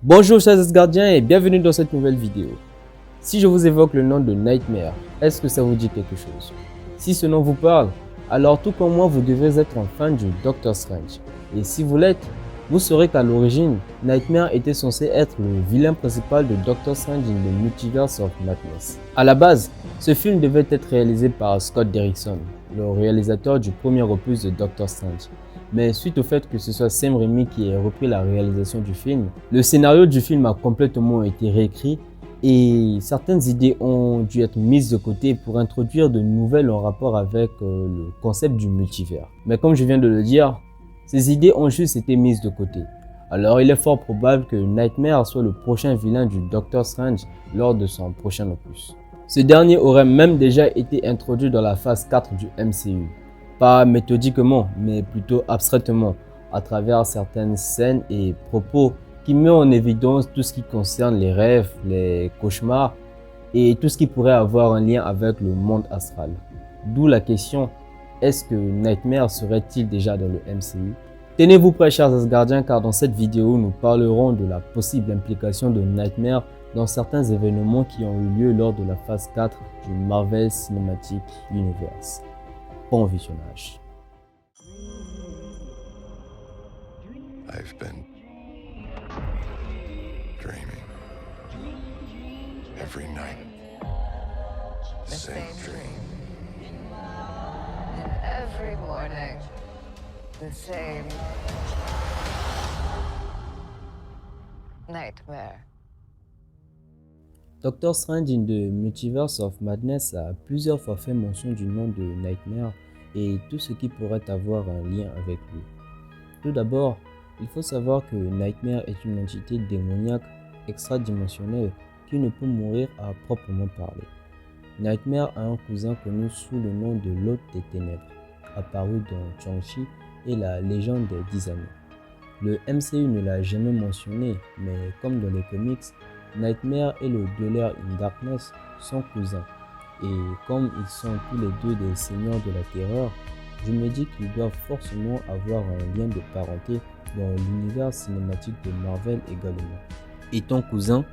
Bonjour chers Asgardiens et bienvenue dans cette nouvelle vidéo. Si je vous évoque le nom de Nightmare, est-ce que ça vous dit quelque chose? Si ce nom vous parle, alors tout comme moi vous devez être un fan du Doctor Strange. Et si vous l'êtes, vous saurez qu'à l'origine, Nightmare était censé être le vilain principal de Doctor Strange in the Multiverse of Madness. A la base, ce film devait être réalisé par Scott Derrickson, le réalisateur du premier opus de Doctor Strange. Mais suite au fait que ce soit Sam Raimi qui ait repris la réalisation du film, le scénario du film a complètement été réécrit et certaines idées ont dû être mises de côté pour introduire de nouvelles en rapport avec le concept du multivers. Mais comme je viens de le dire, ces idées ont juste été mises de côté. Alors il est fort probable que Nightmare soit le prochain vilain du Doctor Strange lors de son prochain opus. Ce dernier aurait même déjà été introduit dans la phase 4 du MCU. Pas méthodiquement, mais plutôt abstraitement, à travers certaines scènes et propos qui mettent en évidence tout ce qui concerne les rêves, les cauchemars et tout ce qui pourrait avoir un lien avec le monde astral. D'où la question, est-ce que Nightmare serait-il déjà dans le MCU? Tenez-vous prêts chers Asgardiens car dans cette vidéo nous parlerons de la possible implication de Nightmare dans certains événements qui ont eu lieu lors de la phase 4 du Marvel Cinematic Universe. Bon visionnage. I've been dreaming every night, the same dream. And every morning, the same nightmare. Doctor Strange in the Multiverse of Madness a plusieurs fois fait mention du nom de Nightmare et tout ce qui pourrait avoir un lien avec lui. Tout d'abord, il faut savoir que Nightmare est une entité démoniaque extradimensionnelle qui ne peut mourir à proprement parler. Nightmare a un cousin connu sous le nom de l'Hôte des Ténèbres, apparu dans Shang-Chi et la Légende des 10 Anneaux. Le MCU ne l'a jamais mentionné, mais comme dans les comics, Nightmare et le Dweller in Darkness sont cousins. Et comme ils sont tous les deux des seigneurs de la terreur, je me dis qu'ils doivent forcément avoir un lien de parenté dans l'univers cinématique de Marvel également. Étant cousins,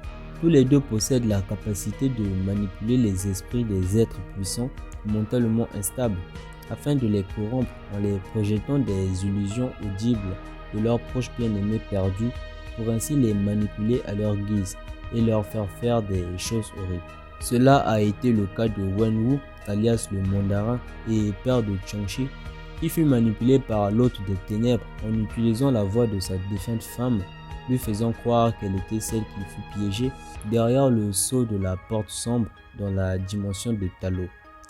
tous les deux possèdent la capacité de manipuler les esprits des êtres puissants mentalement instables afin de les corrompre en les projetant des illusions audibles de leurs proches bien-aimés perdus pour ainsi les manipuler à leur guise et leur faire des choses horribles. Cela a été le cas de Wenwu, alias le Mandarin et père de Shang-Chi, qui fut manipulé par l'Hôte des Ténèbres en utilisant la voix de sa défunte femme, lui faisant croire qu'elle était celle qui fut piégée derrière le sceau de la porte sombre dans la dimension de Talo,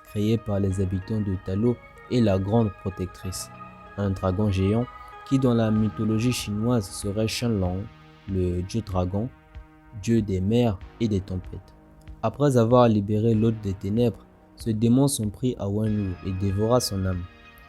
créée par les habitants de Talo et la Grande Protectrice, un dragon géant qui dans la mythologie chinoise serait Shenlong, le dieu dragon, dieu des mers et des tempêtes. Après avoir libéré l'Hôte des Ténèbres, ce démon s'en prit à Wenwu et dévora son âme.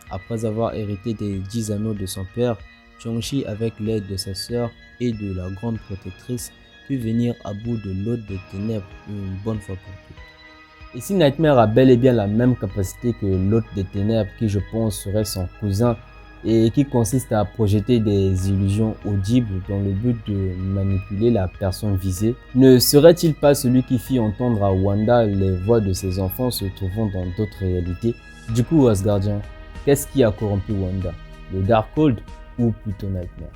Après avoir hérité des 10 anneaux de son père, Shang-Chi avec l'aide de sa sœur et de la Grande Protectrice put venir à bout de l'Hôte des Ténèbres une bonne fois pour toutes. Et si Nightmare a bel et bien la même capacité que l'Hôte des Ténèbres qui je pense serait son cousin et qui consiste à projeter des illusions audibles dans le but de manipuler la personne visée, ne serait-il pas celui qui fit entendre à Wanda les voix de ses enfants se trouvant dans d'autres réalités? Du coup Asgardien, qu'est-ce qui a corrompu Wanda? Le Darkhold ou plutôt Nightmare?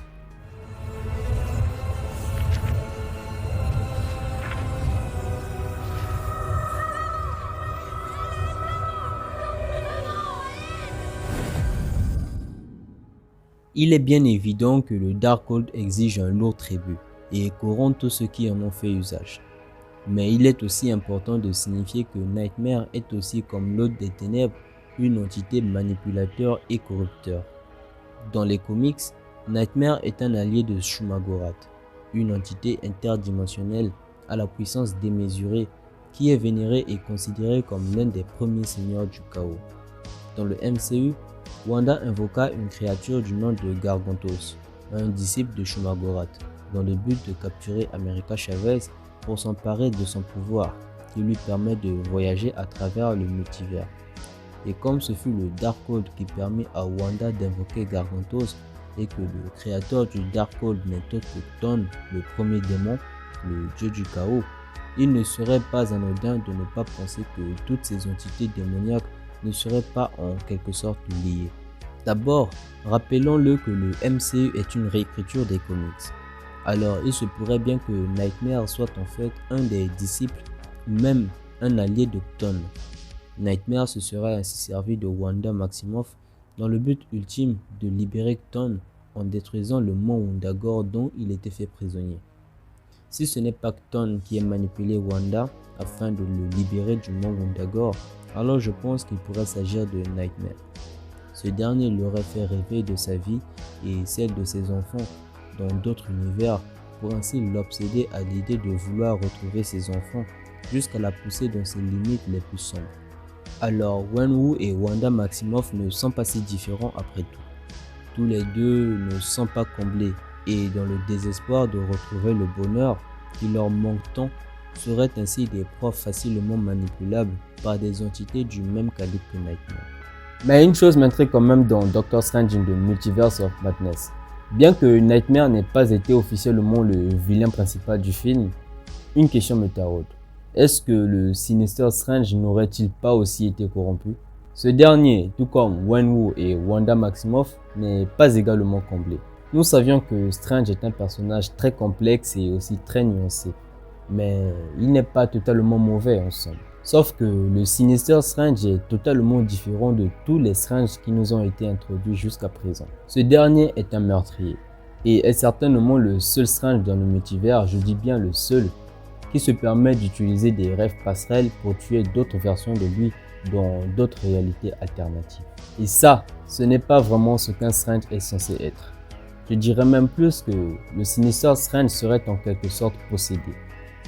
Il est bien évident que le Darkhold exige un lourd tribut et corrompt tous ceux qui en ont fait usage. Mais il est aussi important de signifier que Nightmare est aussi comme l'Hôte des Ténèbres une entité manipulateur et corrupteur. Dans les comics, Nightmare est un allié de Shumagorath, une entité interdimensionnelle à la puissance démesurée qui est vénérée et considérée comme l'un des premiers seigneurs du chaos. Dans le MCU, Wanda invoqua une créature du nom de Gargantos, un disciple de Shumagorath, dans le but de capturer America Chavez pour s'emparer de son pouvoir, qui lui permet de voyager à travers le multivers. Et comme ce fut le Darkhold qui permit à Wanda d'invoquer Gargantos, et que le créateur du Darkhold n'est autre que Thorn, le premier démon, le dieu du chaos, il ne serait pas anodin de ne pas penser que toutes ces entités démoniaques ne seraient pas en quelque sorte liées. D'abord, rappelons-le que le MCU est une réécriture des comics. Alors il se pourrait bien que Nightmare soit en fait un des disciples ou même un allié de Thorn. Nightmare se serait ainsi servi de Wanda Maximoff dans le but ultime de libérer Thorn en détruisant le mont Wundagore dont il était fait prisonnier. Si ce n'est pas Thorn qui a manipulé Wanda afin de le libérer du mont Wundagore, alors je pense qu'il pourrait s'agir de Nightmare. Ce dernier l'aurait fait rêver de sa vie et celle de ses enfants dans d'autres univers pour ainsi l'obséder à l'idée de vouloir retrouver ses enfants jusqu'à la pousser dans ses limites les plus sombres. Alors Wenwu et Wanda Maximoff ne sont pas si différents après tout. Tous les deux ne sont pas comblés et dans le désespoir de retrouver le bonheur qui leur manque tant, seraient ainsi des profs facilement manipulables par des entités du même calibre que Nightmare. Mais une chose m'intrigue quand même dans Doctor Strange in the Multiverse of Madness. Bien que Nightmare n'ait pas été officiellement le vilain principal du film, une question me taraude. Est-ce que le Sinister Strange n'aurait-il pas aussi été corrompu? Ce dernier, tout comme Wenwu et Wanda Maximoff, n'est pas également comblé. Nous savions que Strange est un personnage très complexe et aussi très nuancé, mais il n'est pas totalement mauvais en somme. Sauf que le Sinister Strange est totalement différent de tous les Strange qui nous ont été introduits jusqu'à présent. Ce dernier est un meurtrier et est certainement le seul Strange dans le multivers, je dis bien le seul, qui se permet d'utiliser des rêves passerelles pour tuer d'autres versions de lui dans d'autres réalités alternatives. Et ça, ce n'est pas vraiment ce qu'un Strange est censé être. Je dirais même plus que le Sinister Strange serait en quelque sorte possédé,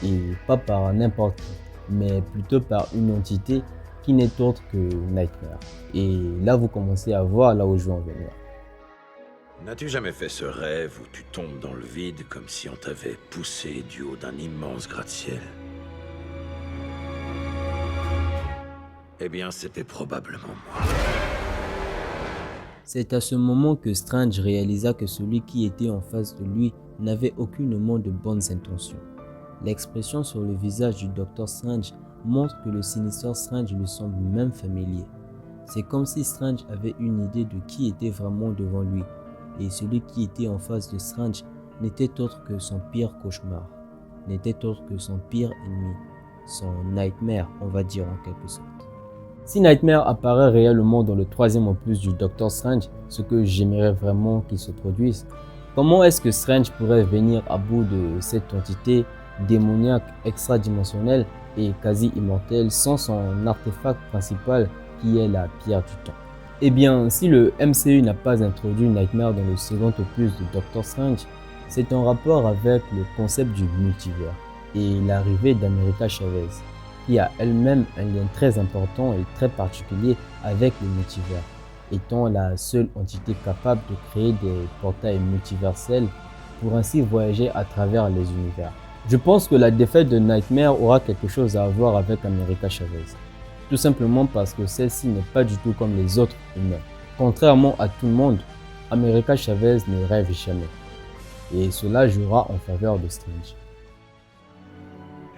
et pas par n'importe qui, mais plutôt par une entité qui n'est autre que Nightmare. Et là vous commencez à voir là où je veux en venir. N'as-tu jamais fait ce rêve où tu tombes dans le vide comme si on t'avait poussé du haut d'un immense gratte-ciel? Eh bien, c'était probablement moi. C'est à ce moment que Strange réalisa que celui qui était en face de lui n'avait aucunement de bonnes intentions. L'expression sur le visage du Docteur Strange montre que le Sinister Strange lui semble même familier. C'est comme si Strange avait une idée de qui était vraiment devant lui, et celui qui était en face de Strange n'était autre que son pire cauchemar, n'était autre que son pire ennemi, son Nightmare, on va dire en quelque sorte. Si Nightmare apparaît réellement dans le troisième opus du Doctor Strange, ce que j'aimerais vraiment qu'il se produise, comment est-ce que Strange pourrait venir à bout de cette entité démoniaque extradimensionnelle et quasi immortelle sans son artefact principal qui est la pierre du temps? Eh bien, si le MCU n'a pas introduit Nightmare dans le second opus de Doctor Strange, c'est en rapport avec le concept du multivers et l'arrivée d'America Chavez, qui a elle-même un lien très important et très particulier avec le multivers, étant la seule entité capable de créer des portails multiversels pour ainsi voyager à travers les univers. Je pense que la défaite de Nightmare aura quelque chose à voir avec América Chavez. Tout simplement parce que celle-ci n'est pas du tout comme les autres humains. Contrairement à tout le monde, América Chavez ne rêve jamais. Et cela jouera en faveur de Strange.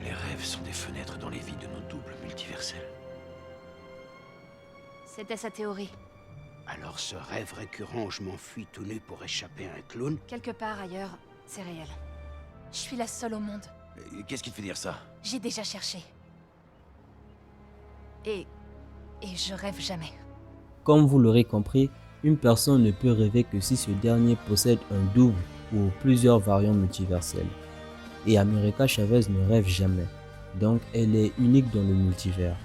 Les rêves sont des fenêtres dans les vies de nos doubles multiversels. C'était sa théorie. Alors ce rêve récurrent où je m'enfuis tout nu pour échapper à un clown? Quelque part ailleurs, c'est réel. Je suis la seule au monde. Qu'est-ce qui te fait dire ça? J'ai déjà cherché. Et je rêve jamais. Comme vous l'aurez compris, une personne ne peut rêver que si ce dernier possède un double ou plusieurs variantes multiverselles. Et América Chavez ne rêve jamais, donc elle est unique dans le multivers.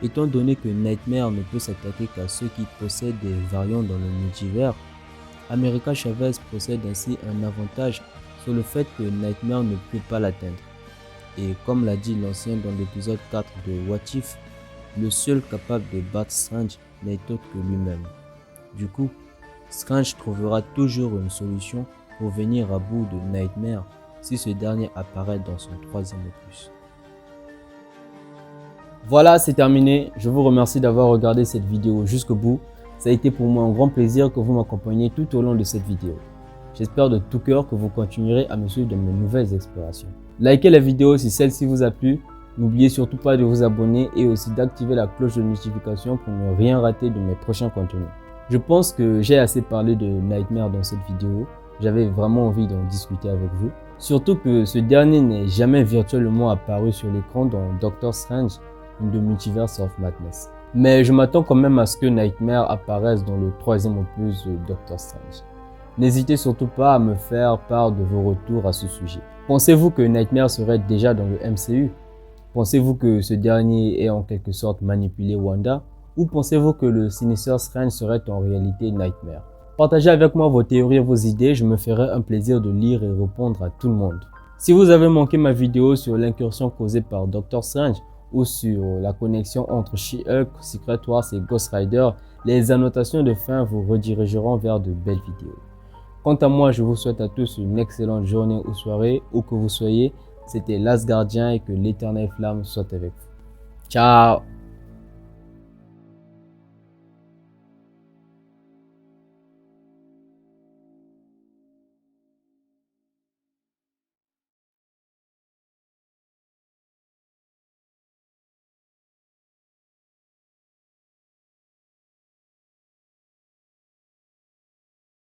Étant donné que Nightmare ne peut s'attaquer qu'à ceux qui possèdent des variantes dans le multivers, América Chavez possède ainsi un avantage sur le fait que Nightmare ne peut pas l'atteindre. Et comme l'a dit l'ancien dans l'épisode 4 de What If, le seul capable de battre Strange n'est autre que lui-même. Du coup, Strange trouvera toujours une solution pour venir à bout de Nightmare si ce dernier apparaît dans son troisième opus. Voilà, c'est terminé. Je vous remercie d'avoir regardé cette vidéo jusqu'au bout. Ça a été pour moi un grand plaisir que vous m'accompagniez tout au long de cette vidéo. J'espère de tout cœur que vous continuerez à me suivre dans mes nouvelles explorations. Likez la vidéo si celle-ci vous a plu. N'oubliez surtout pas de vous abonner et aussi d'activer la cloche de notification pour ne rien rater de mes prochains contenus. Je pense que j'ai assez parlé de Nightmare dans cette vidéo. J'avais vraiment envie d'en discuter avec vous. Surtout que ce dernier n'est jamais virtuellement apparu sur l'écran dans Doctor Strange in the Multiverse of Madness. Mais je m'attends quand même à ce que Nightmare apparaisse dans le troisième opus de Doctor Strange. N'hésitez surtout pas à me faire part de vos retours à ce sujet. Pensez-vous que Nightmare serait déjà dans le MCU? Pensez-vous que ce dernier ait en quelque sorte manipulé Wanda? Ou pensez-vous que le Sinister Strange serait en réalité Nightmare? Partagez avec moi vos théories et vos idées, je me ferai un plaisir de lire et répondre à tout le monde. Si vous avez manqué ma vidéo sur l'incursion causée par Doctor Strange ou sur la connexion entre She-Hulk, Secret Wars et Ghost Rider, les annotations de fin vous redirigeront vers de belles vidéos. Quant à moi, je vous souhaite à tous une excellente journée ou soirée, où que vous soyez. C'était l'Asgardien et que l'éternelle flamme soit avec vous. Ciao!